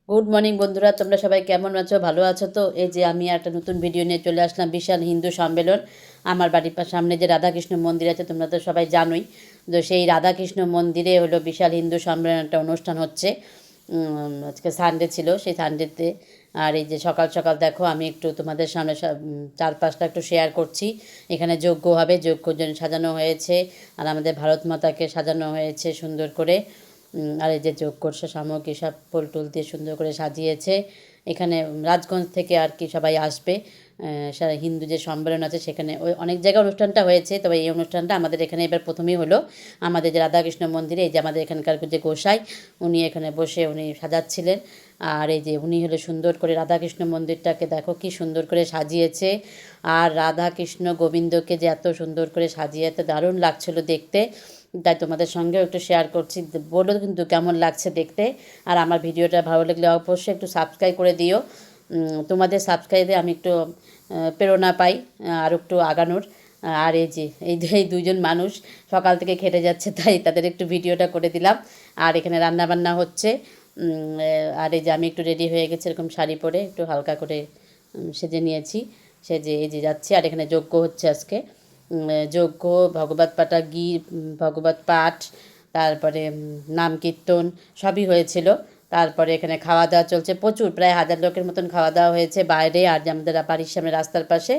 Good morning বন্ধুরা, তোমরা সবাই কেমন আছো? ভালো আছো তো? এই যে আমি একটা নতুন ভিডিও নিয়ে চলে আসলাম। বিশাল হিন্দু সম্মেলন। আমার বাড়ির সামনে যে রাধাকৃষ্ণ মন্দির আছে তোমরা তো সবাই জানোই। তো সেই রাধাকৃষ্ণ মন্দিরে হলো বিশাল হিন্দু সম্মেলন একটা অনুষ্ঠান হচ্ছে। আজকে সানডে ছিল, সেই সানডেতে। আর এই যে সকাল সকাল দেখো আমি একটু তোমাদের সামনে চারপাশটা একটু শেয়ার করছি। এখানে যজ্ঞ হবে, যজ্ঞর জন্য সাজানো হয়েছে। আর আমাদের ভারত মাতাকে সাজানো হয়েছে সুন্দর করে। আর এই যে যজ্ঞর সামগ্রী সব ফুল টুল দিয়ে সুন্দর করে সাজিয়েছে। এখানে রাজগঞ্জ থেকে আর কি সবাই আসবে। সারা হিন্দু যে সম্মেলন আছে সেখানে ওই অনেক জায়গায় অনুষ্ঠানটা হয়েছে, তবে এই অনুষ্ঠানটা আমাদের এখানে এবার প্রথমেই হলো। আমাদের যে রাধাকৃষ্ণ মন্দিরে, এই যে আমাদের এখানকার যে গোসাই, উনি এখানে বসে উনি সাজাচ্ছিলেন। আর এই যে উনি হলো সুন্দর করে রাধাকৃষ্ণ মন্দিরটাকে দেখো কি সুন্দর করে সাজিয়েছে। আর রাধাকৃষ্ণ গোবিন্দকে যে এত সুন্দর করে সাজিয়েছে, দারুণ লাগছিলো দেখতে। তাই তোমাদের সঙ্গেও একটু শেয়ার করছি। বলো কিন্তু কেমন লাগছে দেখতে। আর আমার ভিডিওটা ভালো লাগলে অবশ্যই একটু সাবস্ক্রাইব করে দিও। তোমাদের সাবস্ক্রাইবে আমি একটু প্রেরণা পাই আর একটু আগানোর। আর এই যে এই দুইজন মানুষ সকাল থেকে খেটে যাচ্ছে, তাই তাদের একটু ভিডিওটা করে দিলাম। আর এখানে রান্না বান্না হচ্ছে। আর এই যে আমি একটু রেডি হয়ে গেছি, এরকম শাড়ি পরে একটু হালকা করে সেজে নিয়েছি। সেজে এই যে যাচ্ছি। আর এখানে যজ্ঞ হচ্ছে আজকে। যজ্ঞ, ভগবত পাঠা, ভগবত পাঠ, তারপরে নাম কীর্তন সবই হয়েছিল। তারপরে এখানে খাওয়া দাওয়া চলছে প্রচুর, প্রায় 1000 লোকের মতন খাওয়া দাওয়া হয়েছে বাইরে। আর যে আমাদের বাড়ির সামনে রাস্তার পাশে